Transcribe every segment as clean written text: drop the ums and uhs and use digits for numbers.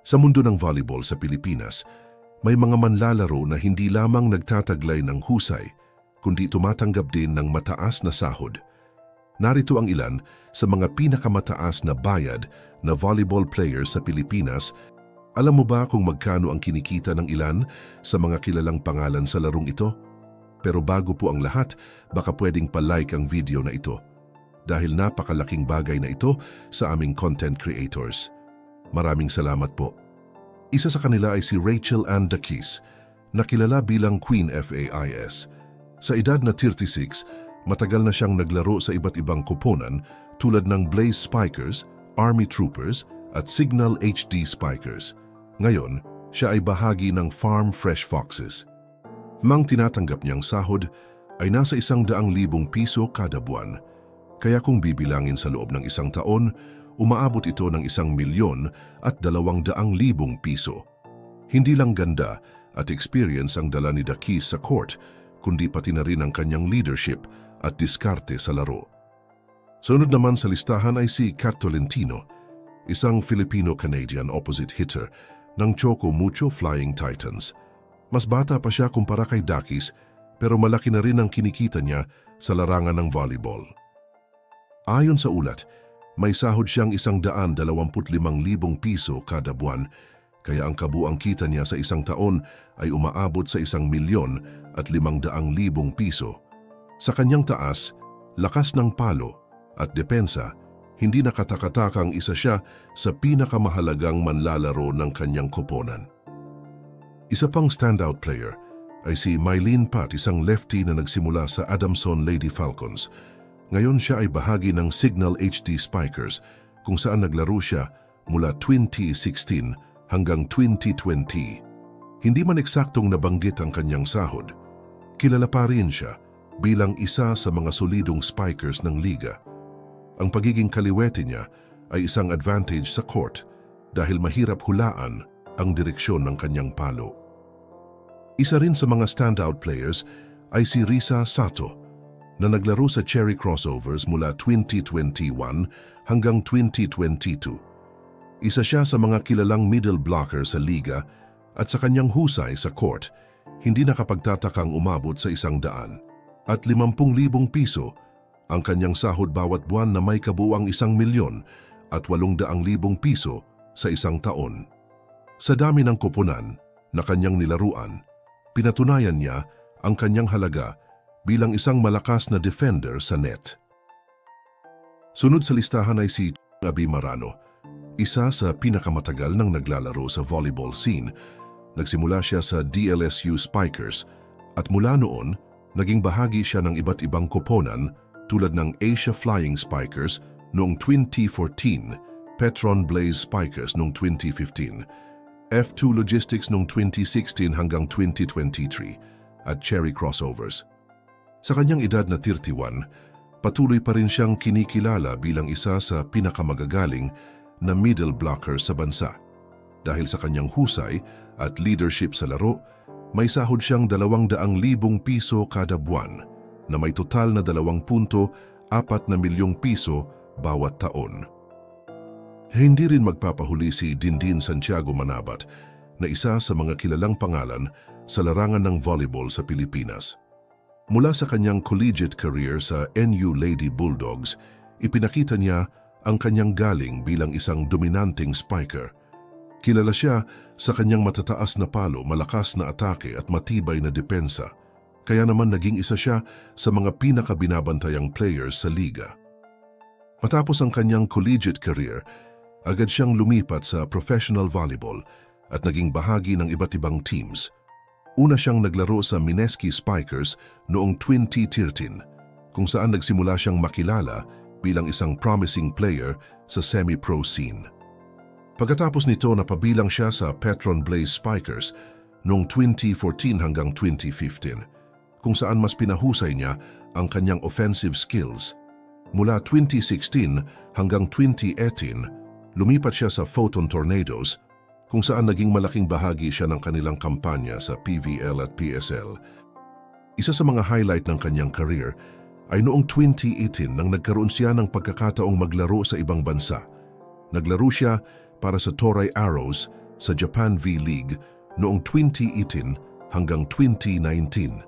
Sa mundo ng volleyball sa Pilipinas, may mga manlalaro na hindi lamang nagtataglay ng husay, kundi tumatanggap din ng mataas na sahod. Narito ang ilan sa mga pinakamataas na bayad na volleyball players sa Pilipinas. Alam mo ba kung magkano ang kinikita ng ilan sa mga kilalang pangalan sa larong ito? Pero bago po ang lahat, baka pwedeng pa-like ang video na ito dahil napakalaking bagay na ito sa aming content creators. Maraming salamat po. Isa sa kanila ay si Rachel Ann Daquis, na kilala bilang Queen FAIS. Sa edad na 36, matagal na siyang naglaro sa iba't ibang koponan tulad ng Blaze Spikers, Army Troopers at Signal HD Spikers. Ngayon, siya ay bahagi ng Farm Fresh Foxes. Mang tinatanggap niyang sahod ay nasa 100,000 piso kada buwan. Kaya kung bibilangin sa loob ng isang taon, umaabot ito ng 1,200,000 piso. Hindi lang ganda at experience ang dala ni Daquis sa court, kundi pati na rin ang kanyang leadership at diskarte sa laro. Sunod naman sa listahan ay si Kat Tolentino, isang Filipino-Canadian opposite hitter ng Choco Mucho Flying Titans. Mas bata pa siya kumpara kay Daquis, pero malaki na rin ang kinikita niya sa larangan ng volleyball. Ayon sa ulat, may sahod siyang 125,000 piso kada buwan, kaya ang kabuang kita niya sa isang taon ay umaabot sa 1,500,000 piso. Sa kanyang taas, lakas ng palo at depensa, hindi nakatakatakang isa siya sa pinakamahalagang manlalaro ng kanyang koponan. Isa pang standout player ay si Mylene Pat, isang lefty na nagsimula sa Adamson Lady Falcons. Ngayon siya ay bahagi ng Signal HD Spikers kung saan naglaro siya mula 2016 hanggang 2020. Hindi man eksaktong nabanggit ang kanyang sahod, kilala pa rin siya bilang isa sa mga solidong spikers ng liga. Ang pagiging kaliwete niya ay isang advantage sa court dahil mahirap hulaan ang direksyon ng kanyang palo. Isa rin sa mga standout players ay si Risa Sato, na naglaro sa Cherry Crossovers mula 2021 hanggang 2022. Isa siya sa mga kilalang middle blocker sa liga at sa kanyang husay sa court, hindi nakapagtatakang umabot sa 100,000 at 50,000 piso ang kanyang sahod bawat buwan na may kabuuang 1,000,000 at 800,000 piso sa isang taon. Sa dami ng koponan na kanyang nilaruan, pinatunayan niya ang kanyang halaga bilang isang malakas na defender sa net. Sunod sa listahan ay si Abi Marano, isa sa pinakamatagal ng naglalaro sa volleyball scene. Nagsimula siya sa DLSU Spikers at mula noon, naging bahagi siya ng iba't ibang koponan tulad ng Asia Flying Spikers noong 2014, Petron Blaze Spikers noong 2015, F2 Logistics noong 2016 hanggang 2023 at Cherry Crossovers. Sa kanyang edad na 31, patuloy pa rin siyang kinikilala bilang isa sa pinakamagagaling na middle blocker sa bansa. Dahil sa kanyang husay at leadership sa laro, may sahod siyang 200,000 piso kada buwan na may total na 2.4 milyong piso bawat taon. Hindi rin magpapahuli si Dindin Santiago Manabat na isa sa mga kilalang pangalan sa larangan ng volleyball sa Pilipinas. Mula sa kanyang collegiate career sa NU Lady Bulldogs, ipinakita niya ang kanyang galing bilang isang dominanteng spiker. Kilala siya sa kanyang matataas na palo, malakas na atake at matibay na depensa, kaya naman naging isa siya sa mga pinakabinabantayang players sa liga. Matapos ang kanyang collegiate career, agad siyang lumipat sa professional volleyball at naging bahagi ng iba't ibang teams. Una siyang naglaro sa Mineski Spikers noong 2013, kung saan nagsimula siyang makilala bilang isang promising player sa semi-pro scene. Pagkatapos nito, napabilang siya sa Petron Blaze Spikers noong 2014 hanggang 2015, kung saan mas pinahusay niya ang kanyang offensive skills. Mula 2016 hanggang 2018, lumipat siya sa Photon Tornadoes, kung saan naging malaking bahagi siya ng kanilang kampanya sa PVL at PSL. Isa sa mga highlight ng kanyang career ay noong 2018 nang nagkaroon siya ng pagkakataong maglaro sa ibang bansa. Naglaro siya para sa Toray Arrows sa Japan V-League noong 2018 hanggang 2019.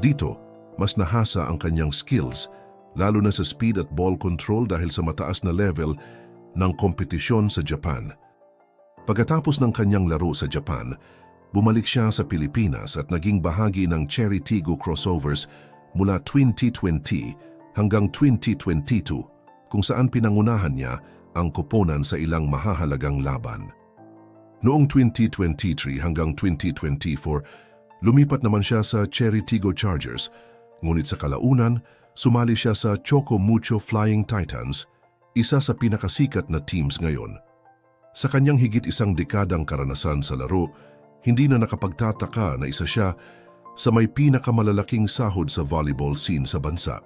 Dito, mas nahasa ang kanyang skills, lalo na sa speed at ball control dahil sa mataas na level ng kompetisyon sa Japan. Pagkatapos ng kanyang laro sa Japan, bumalik siya sa Pilipinas at naging bahagi ng Cherry Tigo Crossovers mula 2020 hanggang 2022, kung saan pinangunahan niya ang koponan sa ilang mahahalagang laban. Noong 2023 hanggang 2024, lumipat naman siya sa Cherry Tigo Chargers, ngunit sa kalaunan, sumali siya sa Choco Mucho Flying Titans, isa sa pinakasikat na teams ngayon. Sa kanyang higit isang dekadang karanasan sa laro, hindi na nakapagtataka na isa siya sa may pinakamalalaking sahod sa volleyball scene sa bansa.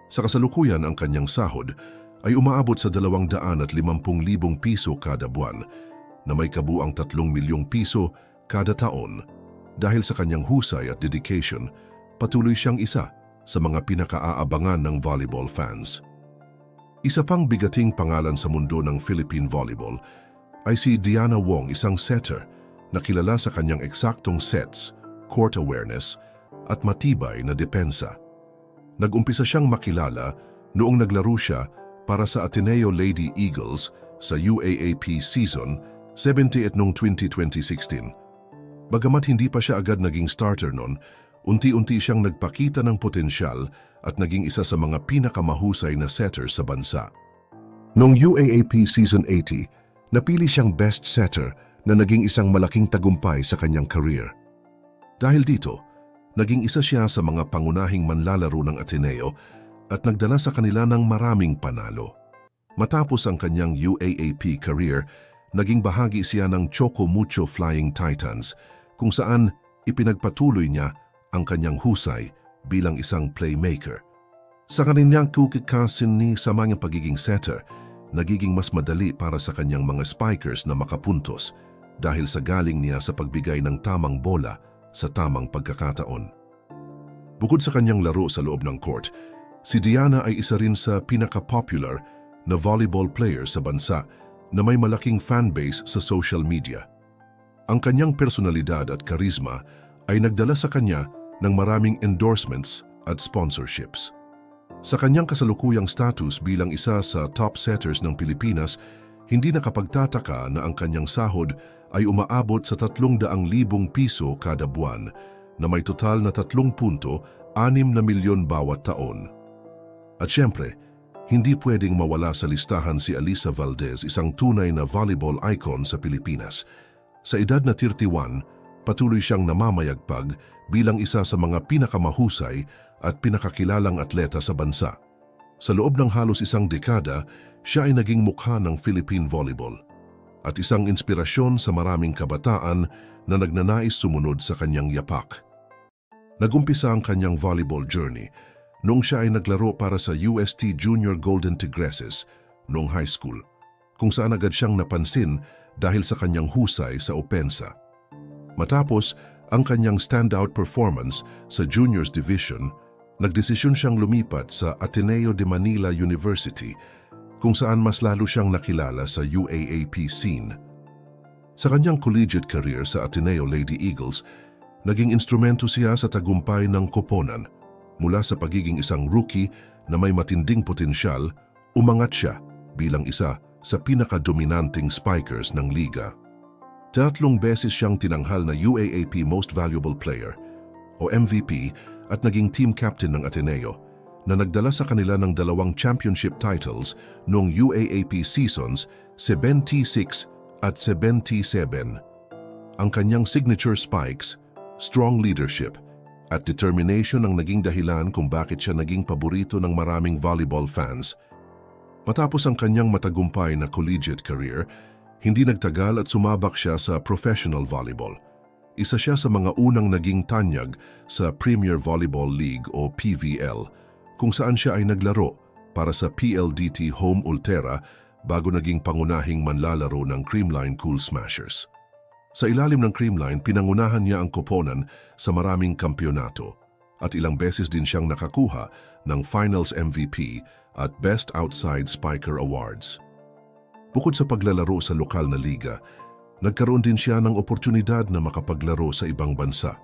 Sa kasalukuyan, ang kanyang sahod ay umaabot sa 250,000 piso kada buwan, na may kabuang 3 milyong piso kada taon. Dahil sa kanyang husay at dedication, patuloy siyang isa sa mga pinakaaabangan ng volleyball fans. Isa pang bigating pangalan sa mundo ng Philippine volleyball ay si Diana Wong, isang setter na kilala sa kanyang eksaktong sets, court awareness at matibay na depensa. Nag-umpisa siyang makilala noong naglaro siya para sa Ateneo Lady Eagles sa UAAP Season 78 noong 2016. Bagamat hindi pa siya agad naging starter noon, unti-unti siyang nagpakita ng potensyal at naging isa sa mga pinakamahusay na setter sa bansa. Noong UAAP Season 80, napili siyang best setter na naging isang malaking tagumpay sa kanyang career. Dahil dito, naging isa siya sa mga pangunahing manlalaro ng Ateneo at nagdala sa kanila ng maraming panalo. Matapos ang kanyang UAAP career, naging bahagi siya ng Choco Mucho Flying Titans, kung saan ipinagpatuloy niya ang kanyang husay bilang isang playmaker. Sa kanyang kukikasin ni sa mga pagiging setter, nagiging mas madali para sa kanyang mga spikers na makapuntos dahil sa galing niya sa pagbigay ng tamang bola sa tamang pagkakataon. Bukod sa kanyang laro sa loob ng court, si Diana ay isa rin sa pinaka-popular na volleyball player sa bansa na may malaking fanbase sa social media. Ang kanyang personalidad at karisma ay nagdala sa kanya ng maraming endorsements at sponsorships. Sa kanyang kasalukuyang status bilang isa sa top setters ng Pilipinas, hindi nakapagtataka na ang kanyang sahod ay umaabot sa 300,000 piso kada buwan, na may total na 3.6 milyon bawat taon. At syempre, hindi pwedeng mawala sa listahan si Alyssa Valdez, isang tunay na volleyball icon sa Pilipinas. Sa edad na 31, patuloy siyang namamayagpag bilang isa sa mga pinakamahusay at pinakakilalang atleta sa bansa. Sa loob ng halos isang dekada, siya ay naging mukha ng Philippine volleyball at isang inspirasyon sa maraming kabataan na nagnanais sumunod sa kanyang yapak. Nagumpisa ang kanyang volleyball journey noong siya ay naglaro para sa UST Junior Golden Tigresses noong high school, kung saan agad siyang napansin dahil sa kanyang husay sa opensa. Matapos ang kanyang standout performance sa Juniors Division, nagdesisyon siyang lumipat sa Ateneo de Manila University, kung saan mas lalo siyang nakilala sa UAAP scene. Sa kanyang collegiate career sa Ateneo Lady Eagles, naging instrumento siya sa tagumpay ng koponan. Mula sa pagiging isang rookie na may matinding potensyal, umangat siya bilang isa sa pinakadominanting spikers ng liga. 3 beses siyang tinanghal na UAAP Most Valuable Player o MVP at naging team captain ng Ateneo, na nagdala sa kanila ng 2 championship titles noong UAAP seasons 76 at 77. Ang kanyang signature spikes, strong leadership, at determination ang naging dahilan kung bakit siya naging paborito ng maraming volleyball fans. Matapos ang kanyang matagumpay na collegiate career, hindi nagtagal at sumabak siya sa professional volleyball. Isa siya sa mga unang naging tanyag sa Premier Volleyball League o PVL, kung saan siya ay naglaro para sa PLDT Home Ultera bago naging pangunahing manlalaro ng Creamline Cool Smashers. Sa ilalim ng Creamline, pinangunahan niya ang koponan sa maraming kampyonato at ilang beses din siyang nakakuha ng Finals MVP at Best Outside Spiker Awards. Bukod sa paglalaro sa lokal na liga, Nagkaroon din siya ng oportunidad na makapaglaro sa ibang bansa.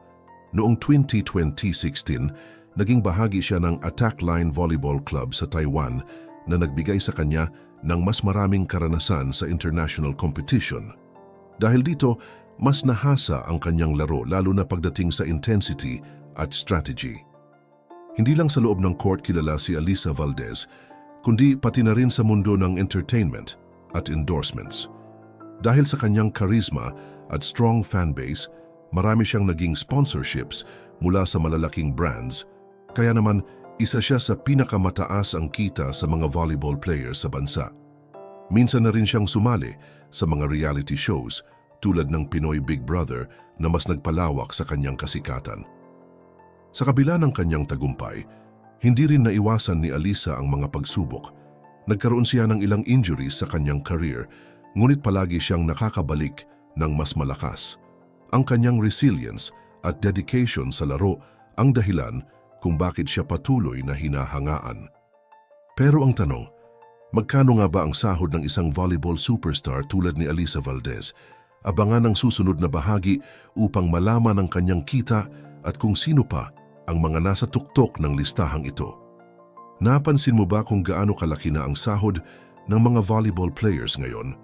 Noong 2016, naging bahagi siya ng Attack Line Volleyball Club sa Taiwan na nagbigay sa kanya ng mas maraming karanasan sa international competition. Dahil dito, mas nahasa ang kanyang laro lalo na pagdating sa intensity at strategy. Hindi lang sa loob ng court kilala si Alyssa Valdez, kundi pati na rin sa mundo ng entertainment at endorsements. Dahil sa kanyang charisma at strong fanbase, marami siyang naging sponsorships mula sa malalaking brands, kaya naman isa siya sa pinakamataas ang kita sa mga volleyball players sa bansa. Minsan na rin siyang sumali sa mga reality shows tulad ng Pinoy Big Brother na mas nagpalawak sa kanyang kasikatan. Sa kabila ng kanyang tagumpay, hindi rin naiwasan ni Alyssa ang mga pagsubok. Nagkaroon siya ng ilang injuries sa kanyang career, ngunit palagi siyang nakakabalik ng mas malakas. Ang kanyang resilience at dedication sa laro ang dahilan kung bakit siya patuloy na hinahangaan. Pero ang tanong, magkano nga ba ang sahod ng isang volleyball superstar tulad ni Alyssa Valdez? Abangan ang susunod na bahagi upang malaman ang kanyang kita at kung sino pa ang mga nasa tuktok ng listahang ito. Napansin mo ba kung gaano kalaki na ang sahod ng mga volleyball players ngayon?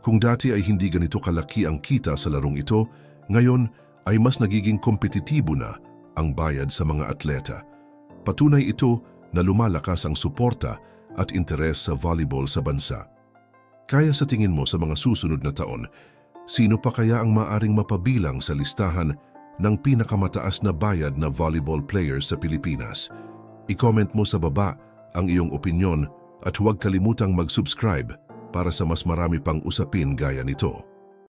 Kung dati ay hindi ganito kalaki ang kita sa larong ito, ngayon ay mas nagiging kompetitibo na ang bayad sa mga atleta. Patunay ito na lumalakas ang suporta at interes sa volleyball sa bansa. Kaya sa tingin mo sa mga susunod na taon, sino pa kaya ang maaring mapabilang sa listahan ng pinakamataas na bayad na volleyball players sa Pilipinas? I-comment mo sa baba ang iyong opinyon at huwag kalimutang mag-subscribe para sa mas marami pang usapin gaya nito.